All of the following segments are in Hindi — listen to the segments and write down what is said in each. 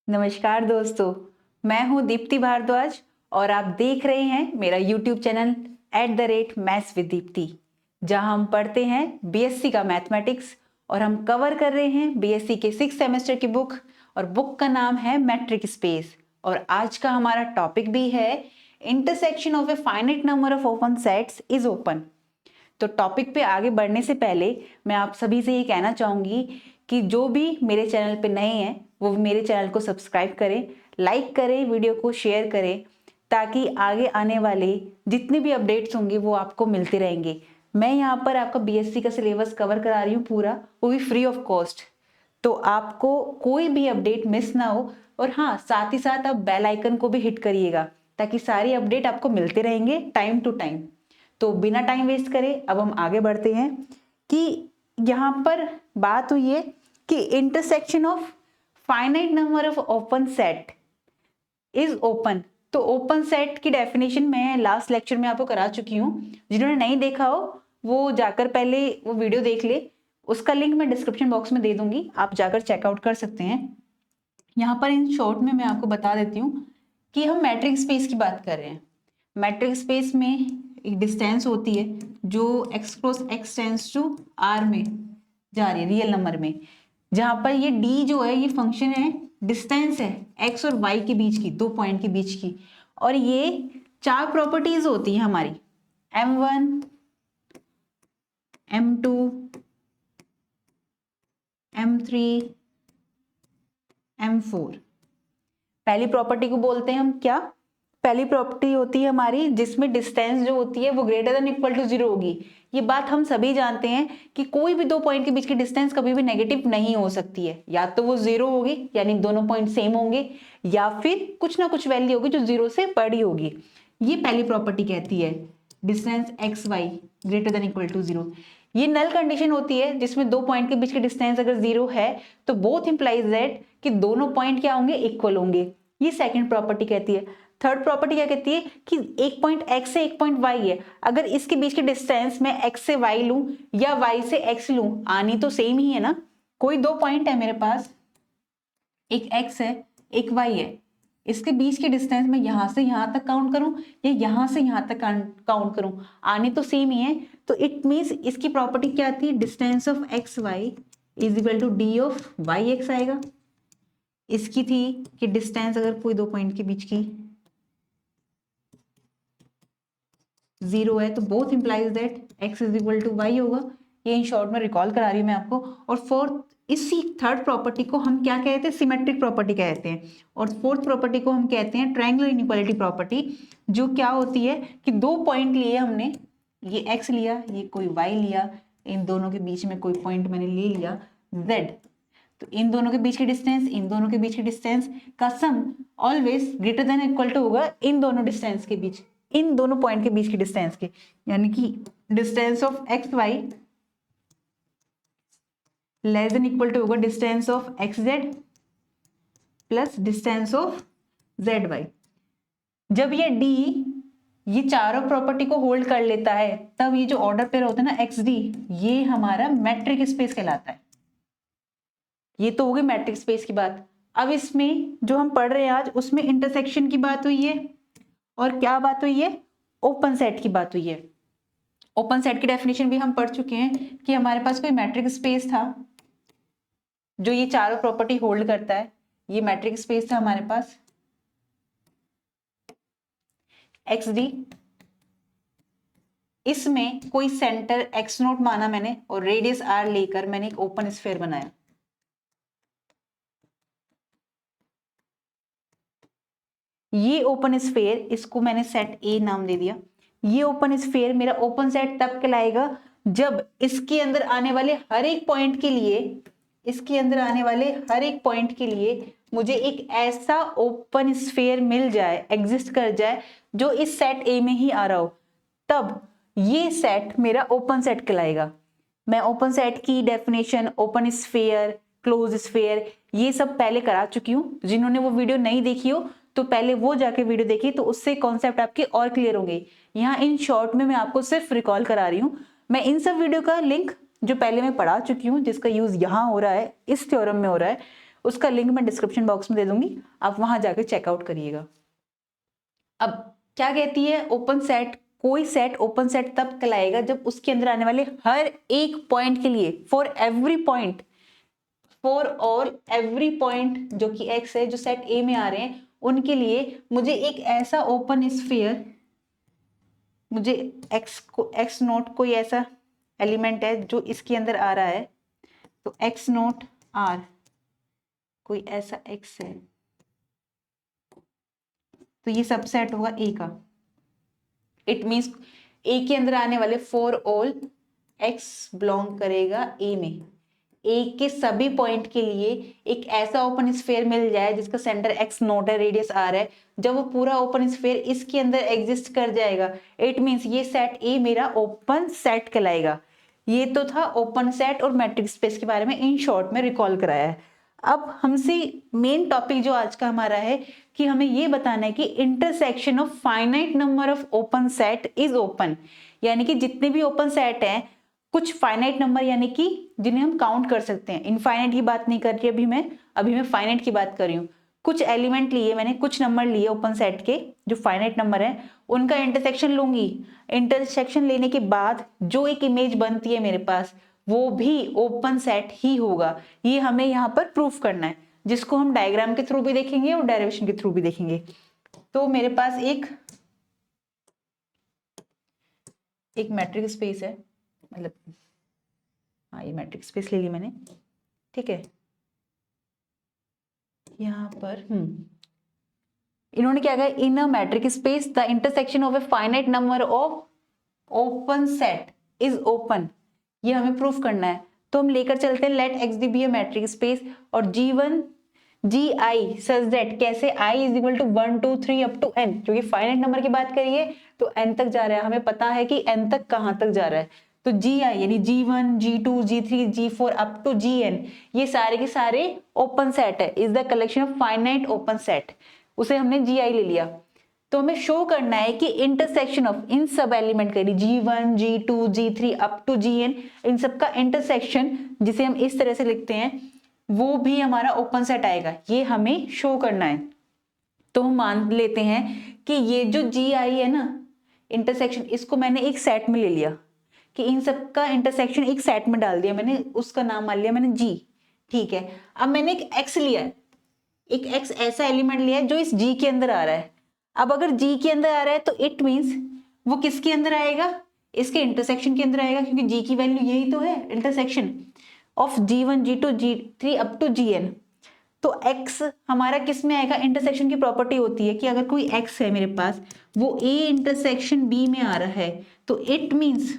नमस्कार दोस्तों, मैं हूं दीप्ति भारद्वाज और आप देख रहे हैं मेरा YouTube channel @maths with Deepti, जहां हम पढ़ते हैं बीएससी का मैथमेटिक्स और हम कवर कर रहे हैं बीएससी के 6th सेमेस्टर की बुक और बुक का नाम है मैट्रिक स्पेस। और आज का हमारा टॉपिक भी है intersection of a finite number of open sets is open. तो टॉपिक पे आगे बढ़ने से पहले मैं आप सभी से ये कहना चाहूंगी कि जो भी मेरे चैनल पे नए हैं वो मेरे चैनल को सब्सक्राइब करें, लाइक करें, वीडियो को शेयर करें, ताकि आगे आने वाले जितने भी अपडेट्स होंगे वो आपको मिलते रहेंगे। मैं यहाँ पर आपका बीएससी का सिलेबस कवर करा रही हूँ पूरा, वो भी फ्री ऑफ कॉस्ट, तो आपको कोई भी अपडेट मिस ना हो। और हाँ, साथ ही साथ आप बेल आइकन को भी हिट करिएगा ताकि सारी अपडेट आपको मिलते रहेंगे टाइम टू टाइम। तो बिना टाइम वेस्ट करे अब हम आगे बढ़ते हैं कि यहाँ पर बात हुई है कि intersection of finite number of open set is open. तो ओपन सेट की डेफिनेशन मैं लास्ट लेक्चर में आपको करा चुकी हूँ। जिन्होंने नहीं देखा हो वो जाकर पहले वो वीडियो देख ले, उसका लिंक मैं डिस्क्रिप्शन बॉक्स में दे दूंगी, आप जाकर चेकआउट कर सकते हैं। यहाँ पर इन शॉर्ट में मैं आपको बता देती हूँ कि हम मैट्रिक स्पेस की बात कर रहे हैं। मैट्रिक स्पेस में एक डिस्टेंस होती है जो x cross x tends to r में जा रही है रियल नंबर में, जहां पर ये d जो है ये फंक्शन है, डिस्टेंस है x और y के बीच की, दो पॉइंट के बीच की। और ये चार प्रॉपर्टीज होती है हमारी, m1 m2 m3 m4। पहली प्रॉपर्टी को बोलते हैं हम क्या? पहली प्रॉपर्टी होती है हमारी जिसमें डिस्टेंस जो होती है वो ग्रेटर देन इक्वल टू 0 होगी। ये बात हम सभी जानते हैं कि कोई भी दो पॉइंट के बीच की डिस्टेंस कभी भी नेगेटिव नहीं हो सकती है, या तो वो 0 होगी यानी दोनों पॉइंट सेम होंगे, या फिर कुछ ना कुछ वैल्यू होगी जो 0 से बड़ी होगी। ये पहली प्रॉपर्टी कहती है distance X Y greater than equal to 0। ये नल कंडीशन होती है जिसमें दो पॉइंट के बीच की डिस्टेंस अगर 0 है तो बोथ इंप्लाइज दैट कि दोनों पॉइंट क्या होंगे, इक्वल होंगे। ये सेकंड प्रॉपर्टी कहती है। थर्ड प्रॉपर्टी क्या कहती है कि एक पॉइंट x से एक पॉइंट y है, अगर इसके बीच की डिस्टेंस मैं x से y लूं या y से x लूं, आनी तो सेम ही है ना। कोई दो पॉइंट है मेरे पास, एक x है एक y है, इसके बीच की डिस्टेंस मैं यहां से यहां तक काउंट करूं या यहां से यहां तक काउंट करूं, आनी तो सेम ही है। तो इट मीन्स इसकी प्रॉपर्टी क्या आती है, distance of X Y is equal to D of Y X आएगा। इसकी थी कि डिस्टेंस अगर कोई दो पॉइंट के बीच की 0 है तो both implies that x is equal to Y होगा। ये इन शॉर्ट में रिकॉल करा रही हूँ मैं आपको। और फोर्थ, इसी थर्ड प्रॉपर्टी को हम क्या कहते हैं, सिमेट्रिक प्रॉपर्टी कहते हैं। और फोर्थ प्रॉपर्टी को हम कहते हैं ट्रायंगुलर इनइक्वालिटी प्रॉपर्टी, जो क्या होती है कि दो पॉइंट लिए हमने, ये x लिया ये कोई y लिया, इन दोनों के बीच में कोई पॉइंट मैंने ले लिया z, तो इन दोनों के बीच की डिस्टेंस, इन दोनों के बीच की डिस्टेंस का sum always greater than equal to होगा इन दोनों डिस्टेंस के बीच, इन दोनों पॉइंट के बीच की डिस्टेंस के, यानी कि distance of X Y less than equal to होगा distance of X Z plus distance of Z Y. जब ये डी ये चारों प्रॉपर्टी को होल्ड कर लेता है तब ये जो ऑर्डर पेयर होता है ना एक्स डी, ये हमारा मैट्रिक स्पेस कहलाता है। ये तो हो गई मैट्रिक स्पेस की बात। अब इसमें जो हम पढ़ रहे हैं आज उसमें इंटरसेक्शन की बात हुई है और क्या बात हुई है, ओपन सेट की बात हुई है। ओपन सेट की डेफिनेशन भी हम पढ़ चुके हैं कि हमारे पास कोई मैट्रिक स्पेस था जो ये चारों प्रॉपर्टी होल्ड करता है। ये मैट्रिक स्पेस था हमारे पास एक्स डी, इसमें कोई सेंटर एक्स नोट माना मैंने और रेडियस आर लेकर मैंने एक ओपन स्फीयर बनाया। ये ओपन स्फीयर, इसको मैंने सेट ए नाम दे दिया। ये ओपन स्फीयर मेरा ओपन सेट तब कहलाएगा जब इसके अंदर आने वाले हर एक पॉइंट के लिए, इसके अंदर आने वाले हर एक पॉइंट के लिए मुझे एक ऐसा ओपन स्फीयर मिल जाए, एग्जिस्ट कर जाए, जो इस सेट ए में ही आ रहा हो, तब ये सेट मेरा ओपन सेट कहलाएगा। मैं ओपन सेट की definition, open sphere, close sphere, ये सब पहले करा चुकी हूँ। जिन्होंने वो वीडियो नहीं देखी हो तो पहले वो जाके वीडियो देखिए, तो उससे कॉन्सेप्ट आपके और क्लियर होंगे। यहाँ इन शॉर्ट में मैं आपको सिर्फ रिकॉल करा रही हूँ। मैं इन सब वीडियो का लिंक जो पहले मैं पढ़ा चुकी हूँ, जिसका यूज यहाँ हो रहा है, इस थ्योरम में हो रहा है, उसका लिंक मैं डिस्क्रिप्शन बॉक्स में दे दूंगी, आप वहां जाकर चेकआउट करिएगा। अब क्या कहती है ओपन सेट, कोई सेट ओपन सेट तब कहलाएगा जब उसके अंदर आने वाले हर एक पॉइंट के लिए, for every point, for all every point जो कि एक्स है, जो सेट ए में आ रहे हैं उनके लिए मुझे एक ऐसा ओपन स्फीयर, मुझे एक्स नोट कोई ऐसा एलिमेंट है जो इसके अंदर आ रहा है, तो एक्स नोट आर कोई ऐसा एक्स है, तो ये सबसेट होगा ए का। इट मीन्स ए के अंदर आने वाले फॉर ऑल एक्स बिलोंग करेगा ए में, ए के सभी पॉइंट के लिए एक ऐसा ओपन स्फीयर मिल जाए जिसका सेंटर एक्स नोट है, रेडियस आर है, जब वो पूरा ओपन स्फीयर इसके अंदर एग्जिस्ट कर जाएगा, इट मीन्स ये सेट ए मेरा ओपन सेट कहलाएगा। ये तो था ओपन सेट और मैट्रिक्स स्पेस के बारे में इन शॉर्ट में रिकॉल कराया है। अब हमसे मेन टॉपिक जो आज का हमारा है कि हमें ये बताना है कि intersection of finite number of open set is open, यानी कि जितने भी ओपन सेट हैं कुछ फाइनाइट नंबर यानी कि जिन्हें हम काउंट कर सकते हैं, इनफाइनाइट की बात नहीं कर रही अभी मैं फाइनाइट की बात कर रही हूँ। कुछ एलिमेंट लिए मैंने, कुछ नंबर लिए ओपन सेट के जो फाइनाइट नंबर है, उनका इंटरसेक्शन लूंगी, इंटरसेक्शन लेने के बाद जो एक इमेज बनती है मेरे पास वो भी ओपन सेट ही होगा। ये हमें यहाँ पर प्रूफ करना है, जिसको हम डायग्राम के थ्रू भी देखेंगे और डेरिवेशन के थ्रू भी देखेंगे। तो मेरे पास एक मैट्रिक्स स्पेस है, मतलब हाँ ये मैट्रिक्स स्पेस ले ली मैंने, ठीक है। यहाँ पर इन्होंने क्या कहा, in a metric space the intersection of a finite number of open set is open, ये हमें प्रूफ करना है। तो हम लेकर चलते हैं let X D be a metric space और G1 Gi सच दैट, कैसे i is equal to 1 2 3 up to n, क्योंकि फाइनाइट नंबर की बात करिए तो n तक जा रहा है, हमें पता है कि n तक कहां तक जा रहा है। तो Gi यानी G1 G2 G3 G4 up to Gn, ये सारे के सारे ओपन सेट है, is the collection of finite open set, उसे हमने Gi ले लिया। तो हमें शो करना है कि इंटरसेक्शन ऑफ इन सब एलिमेंट का G1 G2 G3 up to Gn, इन सब का इंटरसेक्शन जिसे हम इस तरह से लिखते हैं वो भी हमारा ओपन सेट आएगा, ये हमें शो करना है। तो हम मान लेते हैं कि ये जो Gi है ना इंटरसेक्शन, इसको मैंने एक सेट में ले लिया कि इन सब का इंटरसेक्शन एक सेट में डाल दिया मैंने, उसका नाम मान लिया मैंने G, ठीक है। अब मैंने एक X लिया, एक X ऐसा एलिमेंट लिया है जो इस G के अंदर आ रहा है। अब अगर G के अंदर आ रहा है तो इट मीन्स वो किसके अंदर आएगा, इसके इंटरसेक्शन के अंदर आएगा, क्योंकि G की वैल्यू यही तो है, intersection of G1 G2 G3 up to Gn। तो x हमारा किस में आएगा, इंटरसेक्शन की प्रॉपर्टी होती है कि अगर कोई x है मेरे पास वो a इंटरसेक्शन b में आ रहा है तो इट मीन्स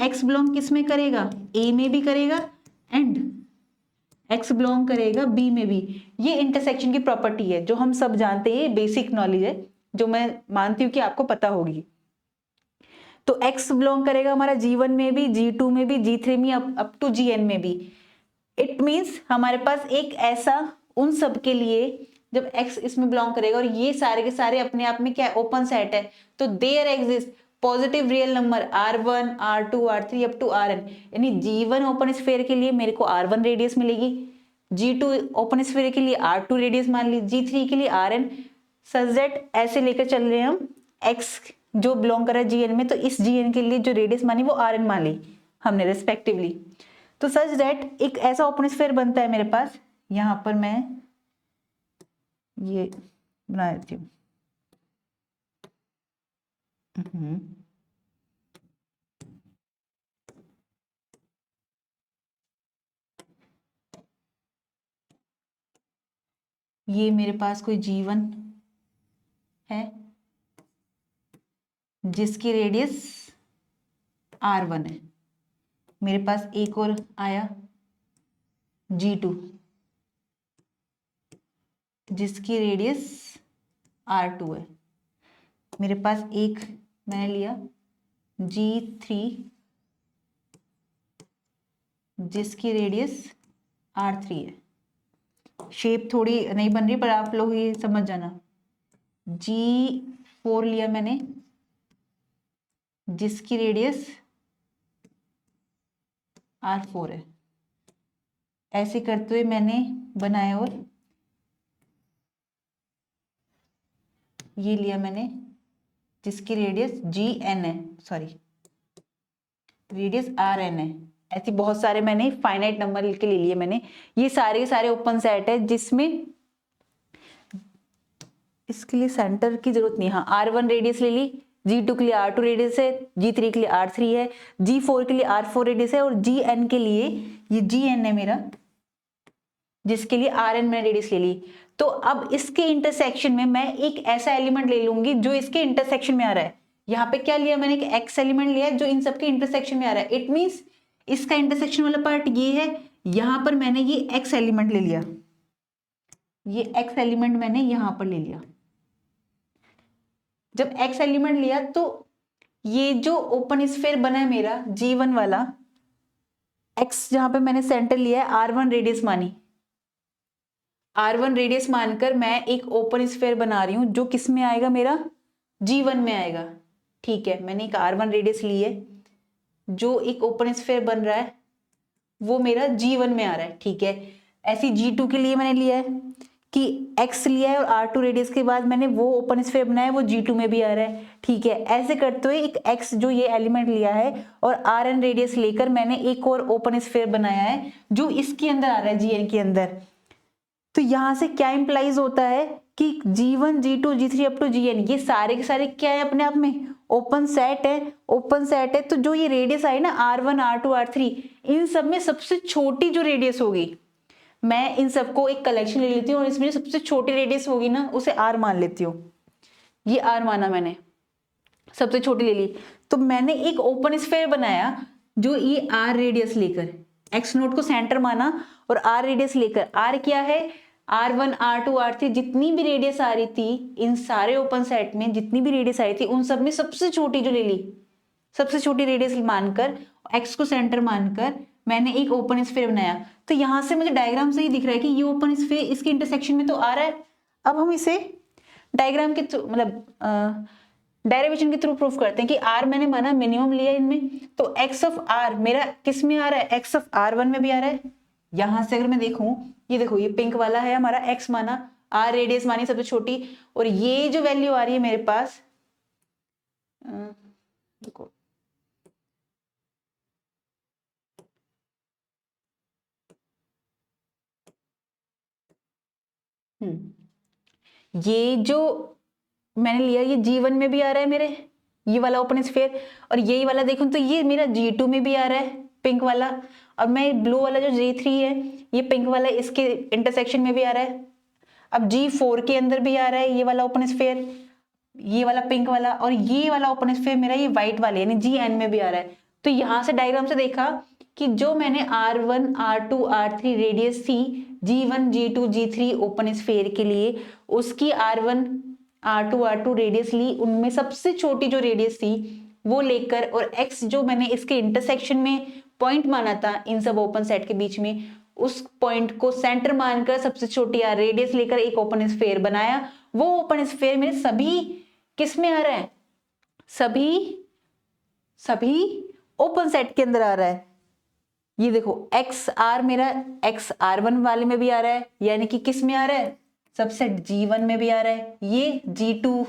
x बिलोंग किस में करेगा, a में भी करेगा एंड x बिलोंग करेगा b में भी। ये इंटरसेक्शन की प्रॉपर्टी है जो हम सब जानते हैं, बेसिक नॉलेज है जो मैं मानती हूँ कि आपको पता होगी। तो x बिलोंग करेगा हमारा G1 में भी, G2 में भी, G3 में अप टू Gn में भी। इट मीन्स हमारे पास एक ऐसा उन सब के लिए जब x इसमें बिलोंग करेगा और ये सारे के सारे अपने आप में क्या ओपन सेट है, तो there exist positive real number R1 R2 R3 up to Rn, यानी G1 ओपन स्फीयर के लिए मेरे को R1 रेडियस मिलेगी, G2 ओपन स्फीयर के लिए R2 रेडियस मान ली, G3 के लिए Rn, सच दैट ऐसे लेकर चल रहे हैं हम x जो बिलोंग कर रहा है Gn में, तो इस Gn के लिए जो रेडियस मानी वो Rn मान ली हमने रेस्पेक्टिवली। तो सच दैट एक ऐसा ओपन स्फीयर बनता है मेरे पास, यहां पर मैं ये बना देती हूँ, ये मेरे पास कोई G1 है जिसकी रेडियस R1 है, मेरे पास एक और आया G2 जिसकी रेडियस R2 है, मेरे पास एक मैंने लिया G3 जिसकी रेडियस R3 है। शेप थोड़ी नहीं बन रही पर आप लोग ये समझ जाना। G4 लिया मैंने जिसकी रेडियस R4 है, ऐसे करते हुए मैंने बनाया और ये लिया मैंने जिसकी रेडियस जी एन है, सॉरी रेडियस आर एन है। ऐसे बहुत सारे मैंने फाइनाइट नंबर के ले लिए मैंने। ये सारे के सारे ओपन सेट है जिसमें इसके लिए सेंटर की जरूरत नहीं। हाँ, R1 रेडियस ले ली, G2 के लिए R2 रेडियस है, G3 के लिए R3 है, G4 के लिए R4 रेडियस है और Gn के लिए ये Gn है मेरा, जिसके लिए Rn मैंने रेडियस ले ली। तो अब इसके इंटरसेक्शन में मैं एक ऐसा एलिमेंट ले लूंगी जो इसके इंटरसेक्शन में आ रहा है। यहाँ पे क्या लिया मैंने, एक x एलिमेंट लिया है जो इन सबके इंटरसेक्शन में आ रहा है। इट मीन्स इसका इंटरसेक्शन वाला पार्ट ये है, यहां पर मैंने ये x एलिमेंट ले लिया, ये x एलिमेंट मैंने यहां पर ले लिया। जब x एलिमेंट लिया तो ये जो ओपन स्फीयर बना है मेरा G1 वाला, x जहां पे मैंने सेंटर लिया है R1 रेडियस मानी, R1 रेडियस मानकर मैं एक ओपन स्फीयर बना रही हूं जो किस में आएगा, मेरा G1 में आएगा। ठीक है, मैंने एक R1 रेडियस ली है, जो एक ओपन स्फीयर बन रहा है वो मेरा G1 में आ रहा है। ठीक है, ऐसी G2 के लिए मैंने लिया है कि x लिया है और R2 रेडियस के बाद मैंने वो ओपन स्फीयर बनाया है, वो G2 में भी आ रहा है। ठीक है, ऐसे करते हुए एक x जो ये एलिमेंट लिया है और Rn रेडियस लेकर मैंने एक और ओपन स्फीयर बनाया है जो इसके अंदर आ रहा है, Gn के अंदर। तो यहां से क्या इंप्लाइज होता है कि G1, G2, G3 up to Gn ये सारे के सारे क्या है, अपने आप में ओपन सेट है, ओपन सेट है। तो जो ये रेडियस आई ना R1, R2, R3, इन सब में सबसे छोटी जो रेडियस होगी, मैं इन सबको एक कलेक्शन ले लेती हूँ और इसमें सबसे छोटी रेडियस होगी ना उसे R मान लेती हूँ। ये R माना मैंने, सबसे छोटी ले ली। तो मैंने एक ओपन स्फीयर बनाया जो ये R रेडियस लेकर, x नोट को सेंटर माना और R रेडियस लेकर, R क्या है, R1, R2, R3 जितनी भी रेडियस आ रही थी, इन सारे ओपन सेट में जितनी भी रेडियस आई थी उन सब में सबसे छोटी जो ले ली, सबसे छोटी रेडियस मानकर x को सेंटर मानकर मैंने एक ओपन स्फीयर बनाया। तो यहां से मुझे डायग्राम से ही दिख रहा है कि ये ओपन स्फीयर इसके इंटरसेक्शन में तो आ रहा है। अब हम इसे डायग्राम के थ्रू मतलब डेरिवेशन के थ्रू प्रूफ करते हैं कि r मैंने माना मिनिमम लिया इनमें, तो x ऑफ r मेरा किस में आ रहा है, x ऑफ R1 में भी आ रहा है। यहां से अगर मैं देखूं, ये देखो ये पिंक वाला है हमारा x माना, r रेडियस मानी सबसे छोटी, और ये जो वैल्यू आ रही है मेरे पास, देखो ये जो मैंने लिया ये G1 में भी आ रहा है मेरे, ये वाला ओपन स्फीयर, और यही वाला देखूं तो ये मेरा G2 में भी आ रहा है पिंक वाला, और मैं ब्लू वाला जो G3 है ये पिंक वाला इसके इंटरसेक्शन में भी आ रहा है। अब G4 के अंदर भी आ रहा है ये वाला ओपन स्फीयर, ये वाला पिंक वाला, और ये वाला ओपन स्फीयर मेरा ये व्हाइट वाले यानी Gn में भी आ रहा है। तो यहां से डायग्राम से देखा कि जो मैंने R1, R2, R3 रेडियस थी G1, G2, G3 open sphere के लिए, उसकी R1, R2, R2 रेडियस ली, उनमें सबसे छोटी जो रेडियस थी वो लेकर, और x जो मैंने इसके इंटरसेक्शन में पॉइंट माना था इन सब ओपन सेट के बीच में, उस पॉइंट को सेंटर मानकर सबसे छोटी रेडियस लेकर एक ओपन स्फीयर बनाया। वो ओपन स्फीयर मेरे सभी किस में आ रहा है, सभी ओपन सेट के अंदर आ रहा है। ये देखो एक्स आर मेरा एक्स R1 वाले में भी आ रहा है, यानी कि किस में आ रहा है, सबसेट G1 में भी आ रहा है, ये G2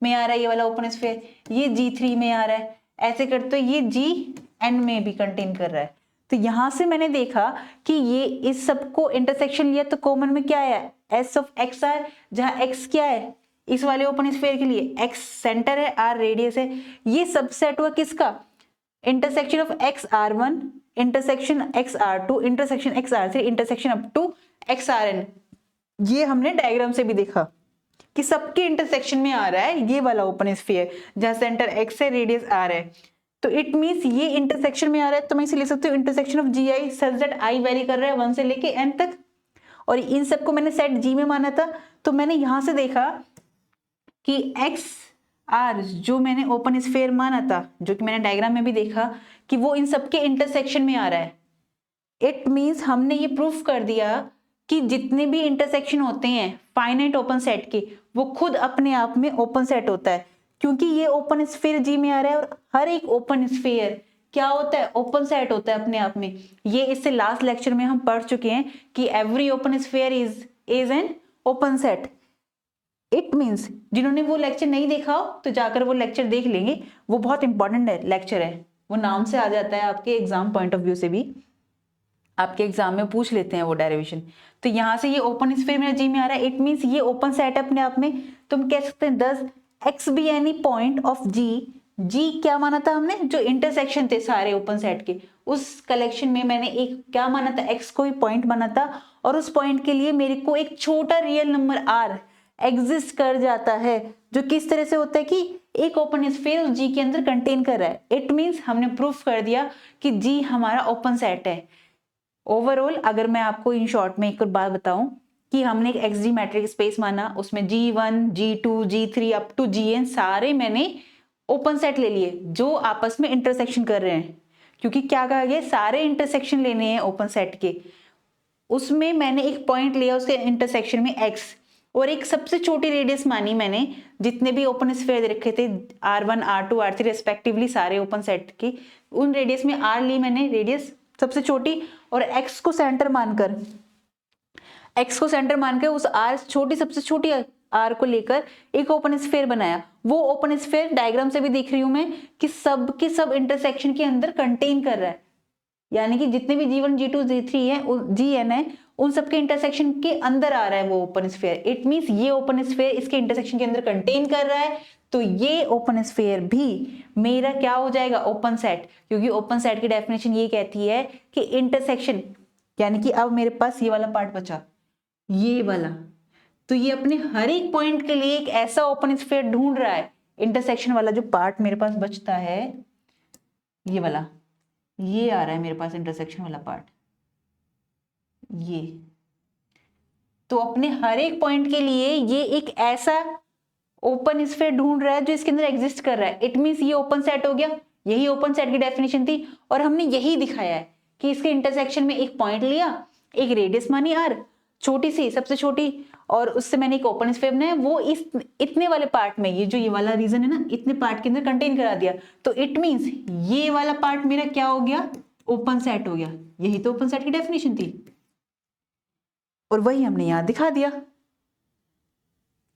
में आ रहा है ये वाला ओपन स्फीयर, ये G3 में आ रहा है, ऐसे करते ये Gn में भी कंटेन कर रहा है। तो यहां से मैंने देखा कि ये इस सबको इंटरसेक्शन लिया तो कॉमन में क्या आया, S ऑफ XR, जहां x क्या है इस वाले ओपन स्फीयर के लिए, x सेंटर है, R रेडियस है। ये सबसेट हुआ किसका, intersection of XR1 intersection XR2 intersection XR3 intersection up to XRn। ये हमने डायग्राम से भी देखा कि सबके इंटरसेक्शन में आ रहा है ये वाला ओपन स्फीयर, जहां सेंटर x है रेडियस R है। तो इट मींस ये इंटरसेक्शन में आ रहा है, तो मैं इसे लिख सकती हूँ intersection of GI such that I very कर रहा है 1 से लेके n तक, और इन सबको मैंने सेट G में माना था। तो मैंने यहां से देखा कि XR जो मैंने ओपन स्फीयर माना था, जो कि मैंने डायग्राम में भी देखा कि वो इन सबके इंटरसेक्शन में आ रहा है। इट मींस हमने ये प्रूफ कर दिया कि जितने भी इंटरसेक्शन होते हैं फाइनाइट ओपन सेट के, वो खुद अपने आप में ओपन सेट होता है, क्योंकि ये ओपन स्फीयर G में आ रहा है और हर एक ओपन स्फीयर क्या होता है, ओपन सेट होता है अपने आप में। ये इससे लास्ट लेक्चर में हम पढ़ चुके हैं कि every open sphere is an open set. It means जिन्होंने वो लेक्चर नहीं देखा हो तो जाकर वो लेक्चर देख लेंगे, वो बहुत इंपॉर्टेंट लेक्चर है, वो नाम से आ जाता है, आपके एग्जाम पॉइंट ऑफ व्यू से भी आपके एग्जाम में पूछ लेते हैं वो डेरिवेशन। तो यहाँ से ये ओपन स्फीयर मेरा जी में आ रहा है, इट मीन्स ये ओपन सेट है अपने आप में। तो हम कह सकते हैं thus X be any point of G. G क्या माना था हमने, जो इंटरसेक्शन थे सारे ओपन सेट के, उस कलेक्शन में मैंने एक क्या माना था, एक्स को ही पॉइंट माना था, और उस पॉइंट के लिए मेरे को एक छोटा रियल नंबर आर एग्जिस्ट कर जाता है, जो किस तरह से होता है कि एक ओपन स्फीयर उस जी के अंदर कंटेन कर रहा है। इट मीन्स हमने प्रूफ कर दिया कि जी हमारा ओपन सेट है। ओवरऑल अगर मैं आपको इन शॉर्ट में एक और बात बताऊं कि हमने एक एक्स डी मैट्रिक स्पेस माना, उसमें G1, G2, G3 up to Gn सारे मैंने ओपन सेट ले लिए जो आपस में इंटरसेक्शन कर रहे हैं, क्योंकि क्या कहा गया, सारे इंटरसेक्शन लेने हैं ओपन सेट के। उसमें मैंने एक पॉइंट लिया उसके इंटरसेक्शन में x, और एक सबसे छोटी रेडियस मानी मैंने, जितने भी ओपन स्फीयर दे रखे थे R1, R2, R3 रेस्पेक्टिवली सारे ओपन सेट की, उन रेडियस में r ली मैंने, रेडियस सबसे छोटी, और x को सेंटर मानकर उस r छोटी सबसे छोटी r को लेकर एक ओपन स्फीयर बनाया। वो ओपन स्फीयर डायग्राम से भी देख रही हूं मैं कि सब के सब इंटरसेक्शन के अंदर कंटेन कर रहा है, यानी कि जितने भी G1, G2, G3 है, Gn है, उन सबके इंटरसेक्शन के अंदर आ रहा है वो ओपन स्फीयर। इट मींस ये ओपन स्फीयर इसके इंटरसेक्शन के अंदर कंटेन कर रहा है, तो ये ओपन स्फीयर भी मेरा क्या हो जाएगा, ओपन सेट। क्योंकि ओपन सेट की डेफिनेशन ये कहती है कि इंटरसेक्शन, यानी कि अब मेरे पास ये वाला पार्ट बचा, ये वाला, तो ये अपने हर एक पॉइंट के लिए एक ऐसा ओपन स्फीयर ढूंढ रहा है। इंटरसेक्शन वाला जो पार्ट मेरे पास बचता है, ये वाला, ये आ रहा है मेरे पास इंटरसेक्शन वाला पार्ट, ये, तो अपने हर एक पॉइंट के लिए ये एक ऐसा ओपन स्फीयर ढूंढ रहा है जो इसके अंदर एग्जिस्ट कर रहा है। इट मींस ये ओपन सेट हो गया, यही ओपन सेट की डेफिनेशन थी, और हमने यही दिखाया है कि इसके इंटरसेक्शन में एक पॉइंट लिया, एक रेडियस मानी आर छोटी सी सबसे छोटी, और उससे मैंने एक ओपन स्फीयर बनाया, वो इस इतने वाले पार्ट में, ये वाला रीजन है ना, इतने पार्ट के अंदर कंटेन करा दिया। तो इट मींस ये वाला पार्ट मेरा क्या हो गया, ओपन सेट हो गया। यही तो ओपन सेट की डेफिनेशन थी, और वही हमने यहां दिखा दिया।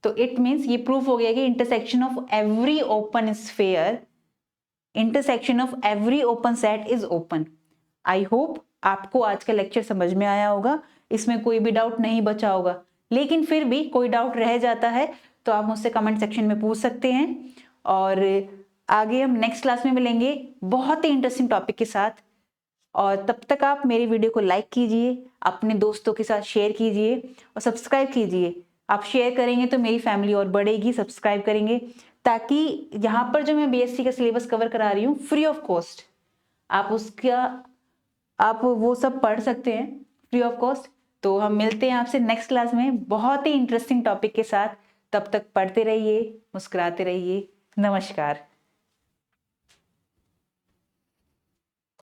तो इट मींस ये प्रूफ हो गया कि intersection of every open set is open. I hope आपको आज का लेक्चर समझ में आया होगा, इसमें कोई भी डाउट नहीं बचा होगा, लेकिन फिर भी कोई डाउट रह जाता है तो आप मुझसे कमेंट सेक्शन में पूछ सकते हैं। और आगे हम नेक्स्ट क्लास में मिलेंगे बहुत ही इंटरेस्टिंग टॉपिक के साथ, और तब तक आप मेरी वीडियो को लाइक कीजिए, अपने दोस्तों के साथ शेयर कीजिए और सब्सक्राइब कीजिए। आप शेयर करेंगे तो मेरी फैमिली और बढ़ेगी, सब्सक्राइब करेंगे, ताकि यहाँ पर जो मैं बीएससी का सिलेबस कवर करा रही हूँ फ्री ऑफ कॉस्ट, आप वो सब पढ़ सकते हैं फ्री ऑफ कॉस्ट। तो हम मिलते हैं आपसे नेक्स्ट क्लास में बहुत ही इंटरेस्टिंग टॉपिक के साथ। तब तक पढ़ते रहिए, मुस्कुराते रहिए। नमस्कार।